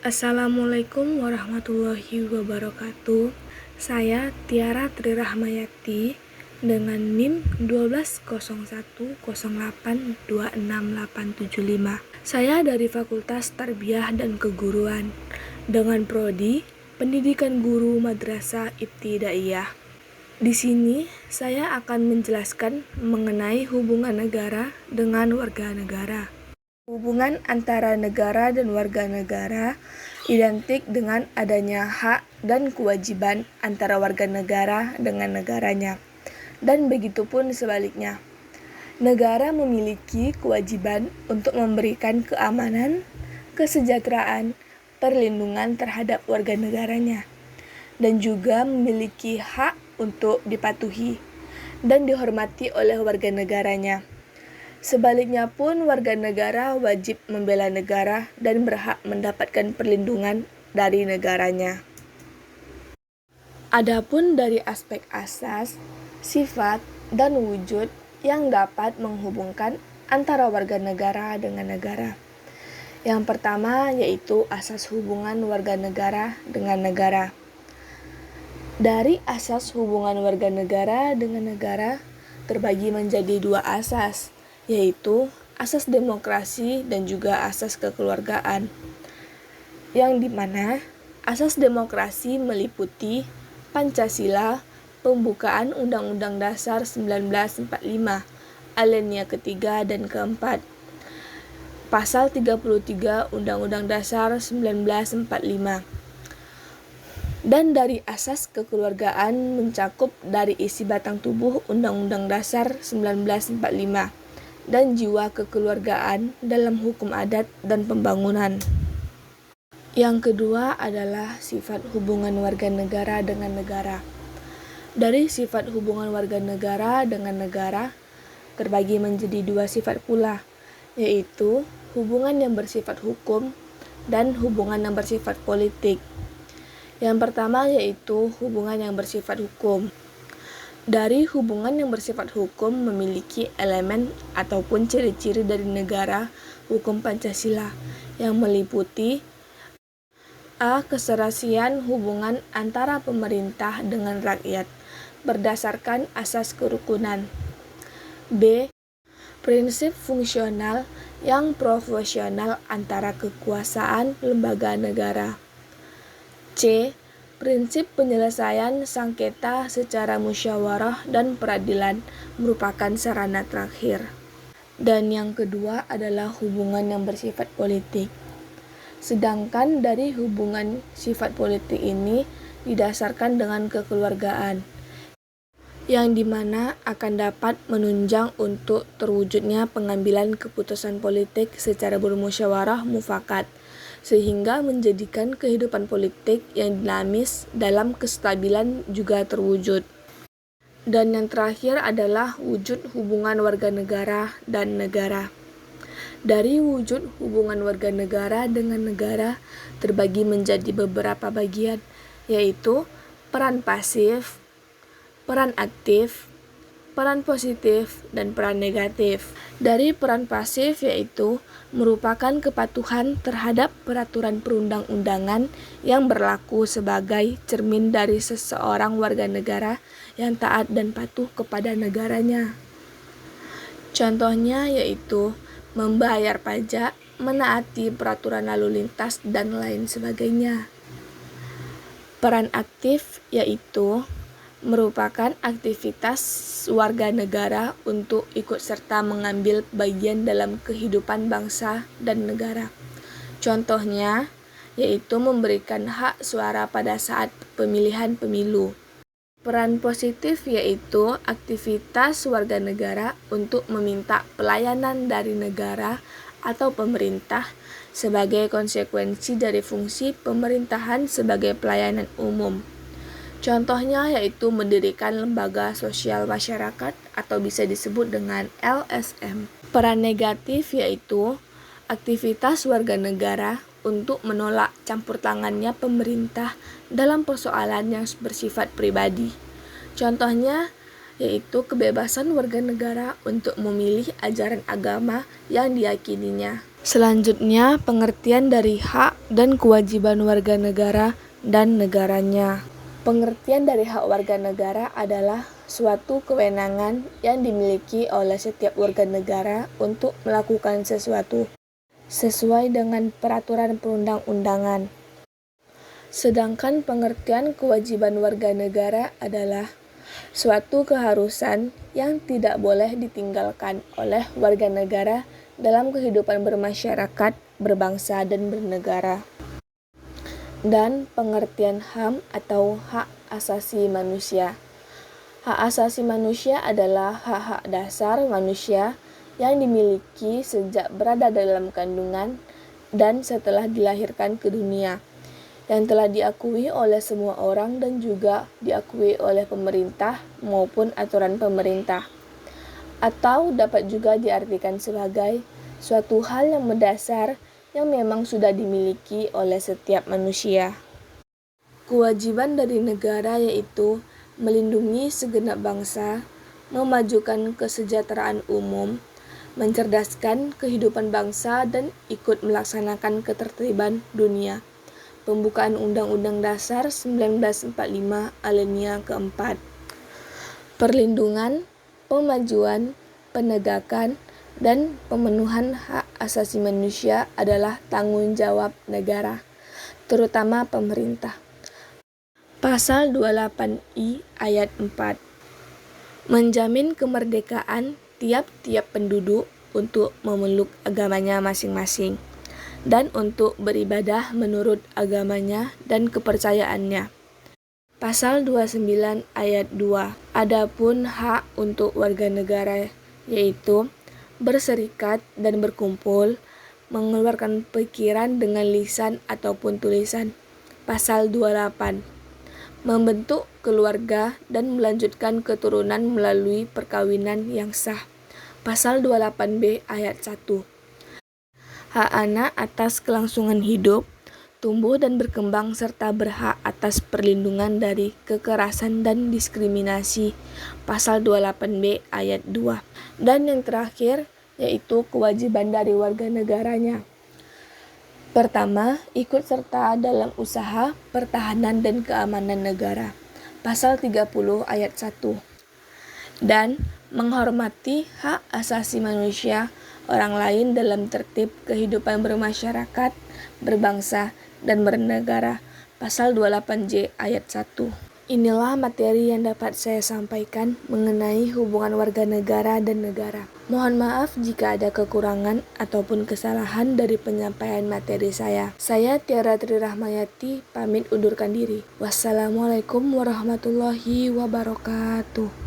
Assalamualaikum warahmatullahi wabarakatuh. Saya Tiara Tri Rahmayati dengan NIM 1201082685. Saya dari Fakultas Tarbiyah dan Keguruan dengan prodi Pendidikan Guru Madrasah Ibtidaiyah. Di sini saya akan menjelaskan mengenai hubungan negara dengan warga negara. Hubungan antara negara dan warga negara identik dengan adanya hak dan kewajiban antara warga negara dengan negaranya. Dan begitu pun sebaliknya. Negara memiliki kewajiban untuk memberikan keamanan, kesejahteraan, perlindungan terhadap warga negaranya, dan juga memiliki hak untuk dipatuhi dan dihormati oleh warga negaranya. Sebaliknya pun, warga negara wajib membela negara dan berhak mendapatkan perlindungan dari negaranya. Adapun dari aspek asas, sifat, dan wujud yang dapat menghubungkan antara warga negara dengan negara. Yang pertama yaitu asas hubungan warga negara dengan negara. Dari asas hubungan warga negara dengan negara terbagi menjadi dua asas, yaitu asas demokrasi dan juga asas kekeluargaan, yang dimana asas demokrasi meliputi Pancasila, pembukaan Undang-Undang Dasar 1945, alinea ketiga dan keempat, Pasal 33 Undang-Undang Dasar 1945. Dan dari asas kekeluargaan mencakup dari isi batang tubuh Undang-Undang Dasar 1945 dan jiwa kekeluargaan dalam hukum adat dan pembangunan. Yang kedua adalah sifat hubungan warga negara dengan negara. Dari sifat hubungan warga negara dengan negara terbagi menjadi dua sifat pula, yaitu hubungan yang bersifat hukum dan hubungan yang bersifat politik. Yang pertama yaitu hubungan yang bersifat hukum. Dari hubungan yang bersifat hukum memiliki elemen ataupun ciri-ciri dari negara hukum Pancasila yang meliputi A. Keserasian hubungan antara pemerintah dengan rakyat berdasarkan asas kerukunan. B. Prinsip fungsional yang proporsional antara kekuasaan lembaga negara. C. Prinsip penyelesaian sengketa secara musyawarah dan peradilan merupakan sarana terakhir. Dan yang kedua adalah hubungan yang bersifat politik. Sedangkan dari hubungan sifat politik ini didasarkan dengan kekeluargaan, yang dimana akan dapat menunjang untuk terwujudnya pengambilan keputusan politik secara bermusyawarah mufakat, sehingga menjadikan kehidupan politik yang dinamis dalam kestabilan juga terwujud. Dan yang terakhir adalah wujud hubungan warga negara dan negara. Dari wujud hubungan warga negara dengan negara terbagi menjadi beberapa bagian, yaitu peran pasif, peran aktif, peran positif, dan peran negatif. Dari peran pasif yaitu merupakan kepatuhan terhadap peraturan perundang-undangan yang berlaku sebagai cermin dari seseorang warga negara yang taat dan patuh kepada negaranya. Contohnya yaitu membayar pajak, menaati peraturan lalu lintas, dan lain sebagainya. Peran aktif yaitu merupakan aktivitas warga negara untuk ikut serta mengambil bagian dalam kehidupan bangsa dan negara. Contohnya yaitu memberikan hak suara pada saat pemilihan pemilu. Peran positif yaitu aktivitas warga negara untuk meminta pelayanan dari negara atau pemerintah sebagai konsekuensi dari fungsi pemerintahan sebagai pelayanan umum. Contohnya yaitu mendirikan lembaga sosial masyarakat atau bisa disebut dengan LSM. Peran negatif yaitu aktivitas warga negara untuk menolak campur tangannya pemerintah dalam persoalan yang bersifat pribadi. Contohnya yaitu kebebasan warga negara untuk memilih ajaran agama yang diyakininya. Selanjutnya, pengertian dari hak dan kewajiban warga negara dan negaranya. Pengertian dari hak warga negara adalah suatu kewenangan yang dimiliki oleh setiap warga negara untuk melakukan sesuatu sesuai dengan peraturan perundang-undangan. Sedangkan pengertian kewajiban warga negara adalah suatu keharusan yang tidak boleh ditinggalkan oleh warga negara dalam kehidupan bermasyarakat, berbangsa, dan bernegara. Dan pengertian HAM atau hak asasi manusia. Hak asasi manusia adalah hak-hak dasar manusia yang dimiliki sejak berada dalam kandungan dan setelah dilahirkan ke dunia, yang telah diakui oleh semua orang dan juga diakui oleh pemerintah maupun aturan pemerintah. Atau dapat juga diartikan sebagai suatu hal yang mendasar yang memang sudah dimiliki oleh setiap manusia. Kewajiban dari negara yaitu melindungi segenap bangsa, memajukan kesejahteraan umum, mencerdaskan kehidupan bangsa dan ikut melaksanakan ketertiban dunia. Pembukaan Undang-Undang Dasar 1945 alinea keempat. Perlindungan, pemajuan, penegakan, dan pemenuhan hak asasi manusia adalah tanggung jawab negara, terutama pemerintah. Pasal 28I ayat 4 menjamin kemerdekaan tiap-tiap penduduk untuk memeluk agamanya masing-masing dan untuk beribadah menurut agamanya dan kepercayaannya. Pasal 29 ayat 2. Adapun hak untuk warga negara yaitu berserikat dan berkumpul, mengeluarkan pikiran dengan lisan ataupun tulisan. Pasal 28. Membentuk keluarga dan melanjutkan keturunan melalui perkawinan yang sah. Pasal 28B ayat 1. Hak anak atas kelangsungan hidup, tumbuh dan berkembang serta berhak atas perlindungan dari kekerasan dan diskriminasi. Pasal 28B ayat 2. Dan yang terakhir yaitu kewajiban dari warga negaranya. Pertama, ikut serta dalam usaha pertahanan dan keamanan negara. Pasal 30 ayat 1. Dan menghormati hak asasi manusia orang lain dalam tertib kehidupan bermasyarakat, berbangsa, dan bernegara. Pasal 28J ayat 1. Inilah materi yang dapat saya sampaikan mengenai hubungan warga negara dan negara. Mohon maaf jika ada kekurangan ataupun kesalahan dari penyampaian materi saya. Saya Tiara Tri Rahmayati, pamit undurkan diri. Wassalamualaikum warahmatullahi wabarakatuh.